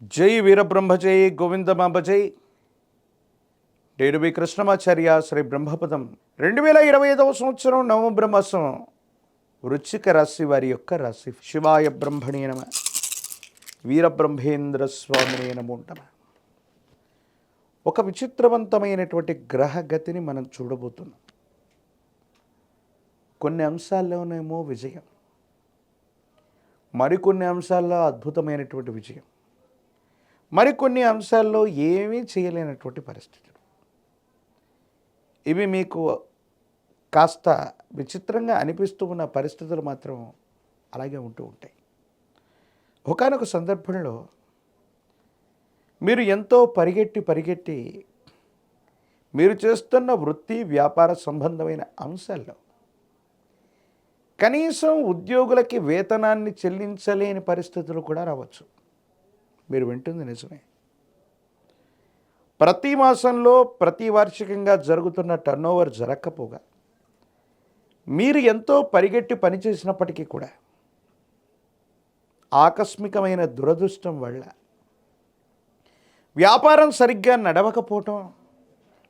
జై వీరబ్రహ్మ జై గోవిందమాంబ జై డేడుబి కృష్ణమాచార్య శ్రీ బ్రహ్మపదం 2025 సంవత్సరం నవంబర్ మాసం వృశ్చిక రాశి వారి యొక్క రాశి. శివాయ బ్రహ్మణే నమ, వీరబ్రహ్మేంద్ర స్వామినే నమో నమ. ఒక విచిత్రవంతమైనటువంటి గ్రహగతిని మనం చూడబోతున్నాం. కొన్ని అంశాల్లోనేమో విజయం, మరికొన్ని అంశాల్లో అద్భుతమైనటువంటి విజయం, మరికొన్ని అంశాల్లో ఏమీ చేయలేనటువంటి పరిస్థితులు. ఇవి మీకు కాస్త విచిత్రంగా అనిపిస్తూ ఉన్న పరిస్థితులు మాత్రం అలాగే ఉంటూ ఉంటాయి. ఒకానొక సందర్భంలో మీరు ఎంతో పరిగెట్టి మీరు చేస్తున్న వృత్తి వ్యాపార సంబంధమైన అంశాల్లో కనీసం ఉద్యోగులకి వేతనాన్ని చెల్లించలేని పరిస్థితులు కూడా రావచ్చు. మీరు వింటుంది నిజమే. ప్రతి మాసంలో ప్రతి వార్షికంగా జరుగుతున్న టర్నోవర్ జరగకపోగా మీరు ఎంతో పరిగెట్టి పనిచేసినప్పటికీ కూడా ఆకస్మికమైన దురదృష్టం వల్ల వ్యాపారం సరిగ్గా నడవకపోవటం,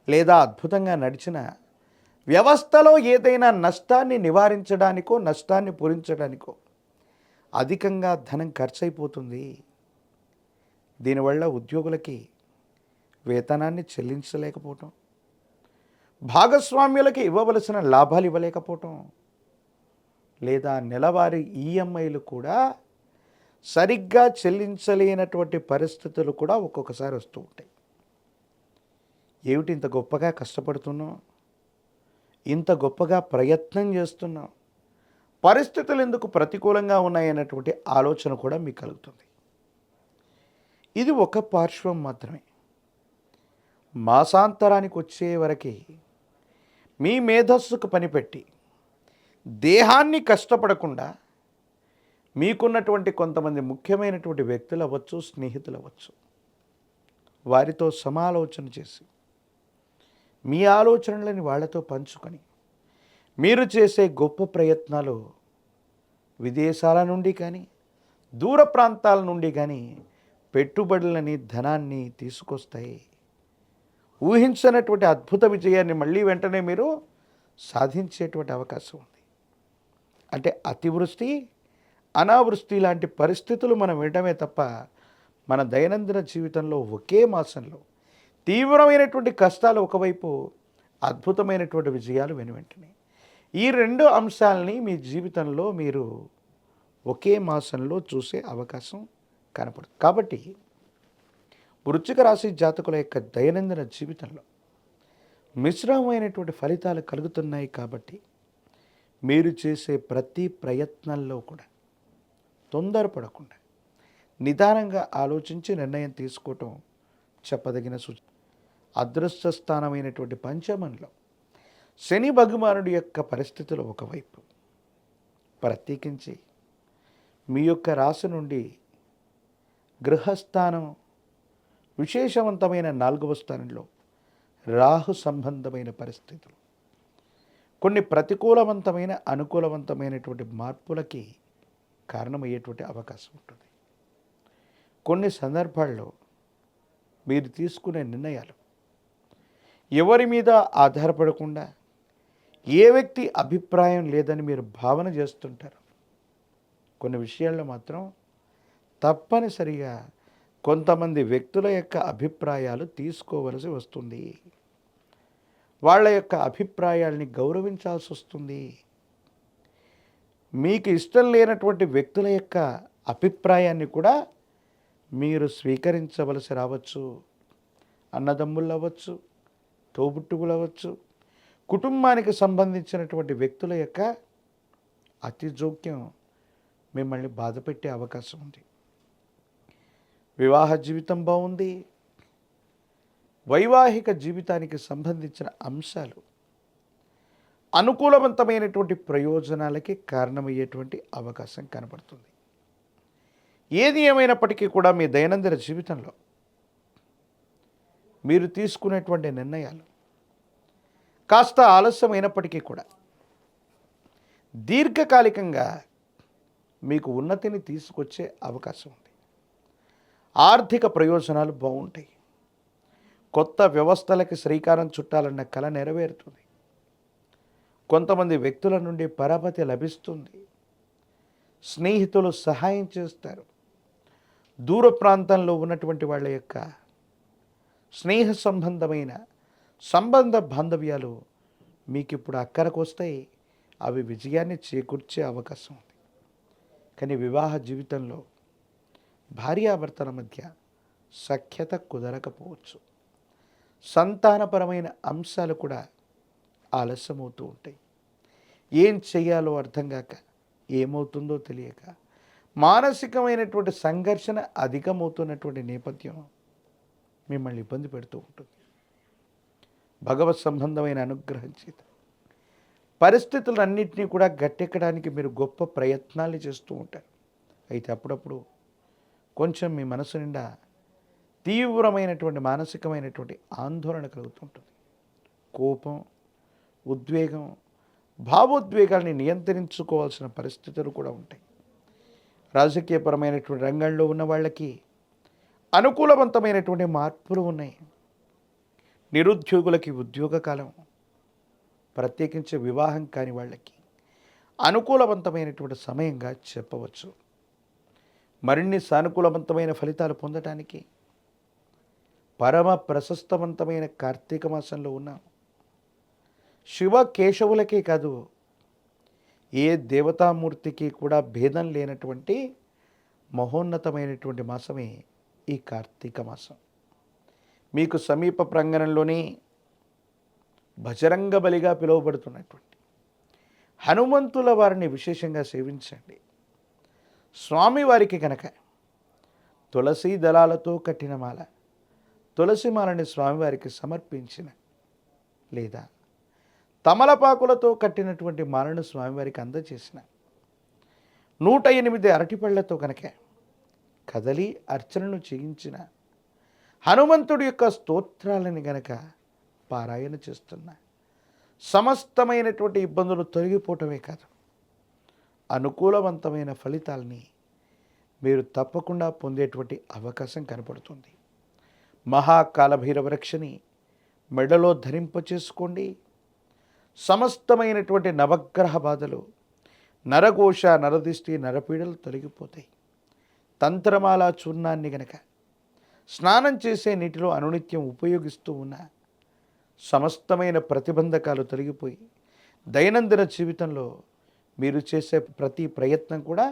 లేదా అద్భుతంగా నడిచిన వ్యవస్థలో ఏదైనా నష్టాన్ని నివారించడానికో నష్టాన్ని పూరించడానికో అధికంగా ధనం ఖర్చు అయిపోతుంది. దీనివల్ల ఉద్యోగులకి వేతనాన్ని చెల్లించలేకపోవటం, భాగస్వామ్యులకి ఇవ్వవలసిన లాభాలు ఇవ్వలేకపోవటం, లేదా నెలవారీ ఈఎంఐలు కూడా సరిగ్గా చెల్లించలేనటువంటి పరిస్థితులు కూడా ఒక్కొక్కసారి వస్తూ ఉంటాయి. ఏమిటి ఇంత గొప్పగా కష్టపడుతున్నాం, ఇంత గొప్పగా ప్రయత్నం చేస్తున్నాం, పరిస్థితులు ఎందుకు ప్రతికూలంగా ఉన్నాయన్నటువంటి ఆలోచన కూడా మీకు కలుగుతుంది. ఇది ఒక పార్శ్వం మాత్రమే. మాసాంతరానికి వచ్చే వరకు మీ మేధస్సుకు పనిపెట్టి దేహాన్ని కష్టపడకుండా మీకున్నటువంటి కొంతమంది ముఖ్యమైనటువంటి వ్యక్తులు అవ్వచ్చు, స్నేహితులు అవ్వచ్చు, వారితో సమాలోచన చేసి మీ ఆలోచనలని వాళ్ళతో పంచుకొని మీరు చేసే గొప్ప ప్రయత్నాలు విదేశాల నుండి కానీ దూర ప్రాంతాల నుండి కానీ పెట్టుబడులని ధనాన్ని తీసుకొస్తాయి. ఊహించనటువంటి అద్భుత విజయాన్ని మళ్ళీ వెంటనే మీరు సాధించేటువంటి అవకాశం ఉంది. అంటే అతివృష్టి అనావృష్టి లాంటి పరిస్థితులు మనం వినడమే తప్ప మన దైనందిన జీవితంలో ఒకే మాసంలో తీవ్రమైనటువంటి కష్టాలు ఒకవైపు, అద్భుతమైనటువంటి విజయాలు వెనువెంటనే, ఈ రెండు అంశాలని మీ జీవితంలో మీరు ఒకే మాసంలో చూసే అవకాశం కనపడుతుంది. కాబట్టి వృశ్చిక రాశి జాతకుల యొక్క దైనందిన జీవితంలో మిశ్రమమైనటువంటి ఫలితాలు కలుగుతున్నాయి. కాబట్టి మీరు చేసే ప్రతి ప్రయత్నంలో కూడా తొందరపడకుండా నిదానంగా ఆలోచించి నిర్ణయం తీసుకోవటం చెప్పదగిన సూచన. అదృష్ట స్థానమైనటువంటి పంచమంలో శని భగవానుడి యొక్క పరిస్థితులు ఒకవైపు, ప్రత్యేకించి మీ యొక్క రాశి నుండి గృహస్థానం విశేషవంతమైన 4వ స్థానంలో రాహు సంబంధమైన పరిస్థితులు కొన్ని ప్రతికూలవంతమైన అనుకూలవంతమైనటువంటి మార్పులకి కారణమయ్యేటువంటి అవకాశం ఉంటుంది. కొన్ని సందర్భాల్లో మీరు తీసుకునే నిర్ణయాలు ఎవరి మీద ఆధారపడకుండా ఏ వ్యక్తి అభిప్రాయం లేదని మీరు భావన చేస్తుంటారు. కొన్ని విషయాల్లో మాత్రం తప్పనిసరిగా కొంతమంది వ్యక్తుల యొక్క అభిప్రాయాలు తీసుకోవలసి వస్తుంది. వాళ్ళ యొక్క అభిప్రాయాల్ని గౌరవించాల్సి వస్తుంది. మీకు ఇష్టం లేనటువంటి వ్యక్తుల యొక్క అభిప్రాయాన్ని కూడా మీరు స్వీకరించవలసి రావచ్చు. అన్నదమ్ములు అవ్వచ్చు, తోబుట్టువులు అవ్వచ్చు, కుటుంబానికి సంబంధించినటువంటి వ్యక్తుల యొక్క అతి జోక్యం మిమ్మల్ని బాధపెట్టే అవకాశం ఉంది. వివాహ జీవితం బాగుంది, వైవాహిక జీవితానికి సంబంధించిన అంశాలు అనుకూలవంతమైనటువంటి ప్రయోజనాలకి కారణమయ్యేటువంటి అవకాశం కనబడుతుంది. ఏది ఏమైనప్పటికీ కూడా మీ దైనందిన జీవితంలో మీరు తీసుకునేటువంటి నిర్ణయాలు కాస్త ఆలస్యమైనప్పటికీ కూడా దీర్ఘకాలికంగా మీకు ఉన్నతిని తీసుకొచ్చే అవకాశం ఉంది. ఆర్థిక ప్రయోజనాలు బాగుంటాయి. కొత్త వ్యవస్థలకి శ్రీకారం చుట్టాలన్న కల నెరవేరుతుంది. కొంతమంది వ్యక్తుల నుండి పరపతి లభిస్తుంది. స్నేహితులు సహాయం చేస్తారు. దూర ప్రాంతంలో ఉన్నటువంటి వాళ్ళ యొక్క స్నేహ సంబంధమైన సంబంధ బాంధవ్యాలు మీకు ఇప్పుడు అక్కరకు వస్తాయి. అవి విజయాన్ని చేకూర్చే అవకాశం ఉంది. కానీ వివాహ జీవితంలో భార్యాభర్తల మధ్య సఖ్యత కుదరకపోవచ్చు. సంతానపరమైన అంశాలు కూడా ఆలస్యమవుతూ ఉంటాయి. ఏం చేయాలో అర్థం కాక, ఏమవుతుందో తెలియక మానసికమైనటువంటి సంఘర్షణ అధికమవుతున్నటువంటి నేపథ్యం మిమ్మల్ని ఇబ్బంది పెడుతూ ఉంటుంది. భగవత్ సంబంధమైన అనుగ్రహం చేత పరిస్థితులన్నింటినీ కూడా గట్టెక్కడానికి మీరు గొప్ప ప్రయత్నాలు చేస్తూ ఉంటారు. అయితే అప్పుడప్పుడు కొంచెం మీ మనసు నిండా తీవ్రమైనటువంటి మానసికమైనటువంటి ఆందోళన కలుగుతుంటుంది. కోపం, ఉద్వేగం, భావోద్వేగాల్ని నియంత్రించుకోవాల్సిన పరిస్థితులు కూడా ఉంటాయి. రాజకీయపరమైనటువంటి రంగంలో ఉన్న వాళ్ళకి అనుకూలవంతమైనటువంటి మార్పులు ఉన్నాయి. నిరుద్యోగులకి ఉద్యోగ కాలం, ప్రత్యేకించి వివాహం కాని వాళ్ళకి అనుకూలవంతమైనటువంటి సమయంగా చెప్పవచ్చు. మరిన్ని సానుకూలవంతమైన ఫలితాలు పొందటానికి పరమ ప్రశస్తవంతమైన కార్తీక మాసంలో ఉన్నాం. శివ కేశవులకే కాదు, ఏ దేవతామూర్తికి కూడా భేదం లేనటువంటి మహోన్నతమైనటువంటి మాసమే ఈ కార్తీక మాసం. మీకు సమీప ప్రాంగణంలోని బజరంగ బలిగా పిలువబడుతున్నటువంటి హనుమంతుల వారిని విశేషంగా సేవించండి. స్వామివారికి కనుక తులసి దళాలతో కట్టిన మాల, తులసి మాలని స్వామివారికి సమర్పించిన, లేదా తమలపాకులతో కట్టినటువంటి మాలను స్వామివారికి అందజేసిన, 108 అరటిపళ్లతో కనుక కదలి అర్చనను చేయించిన, హనుమంతుడి యొక్క స్తోత్రాలని గనక పారాయణ చేస్తున్న, సమస్తమైనటువంటి ఇబ్బందులు తొలగిపోవటమే కాదు, అనుకూలవంతమైన ఫలితాలని మీరు తప్పకుండా పొందేటువంటి అవకాశం కనపడుతుంది. మహాకాలభైరవ రక్షని మెడలో ధరింపచేసుకోండి. సమస్తమైనటువంటి నవగ్రహ బాధలు, నరఘోష, నరదిష్టి, నరపీడలు తొలగిపోతాయి. తంత్రమాల చూర్ణాన్ని గనక స్నానం చేసే నీటిలో అనునిత్యం ఉపయోగిస్తూ ఉన్న సమస్తమైన ప్రతిబంధకాలు తొలగిపోయి దైనందిన జీవితంలో మీరు చేసే ప్రతి ప్రయత్నం కూడా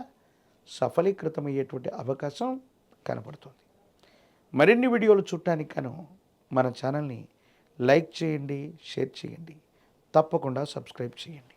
సఫలీకృతమయ్యేటువంటి అవకాశం కనపడుతుంది. మరిన్ని వీడియోలు చూడటానికి గాను మన ఛానల్ని లైక్ చేయండి, షేర్ చేయండి, తప్పకుండా సబ్స్క్రైబ్ చేయండి.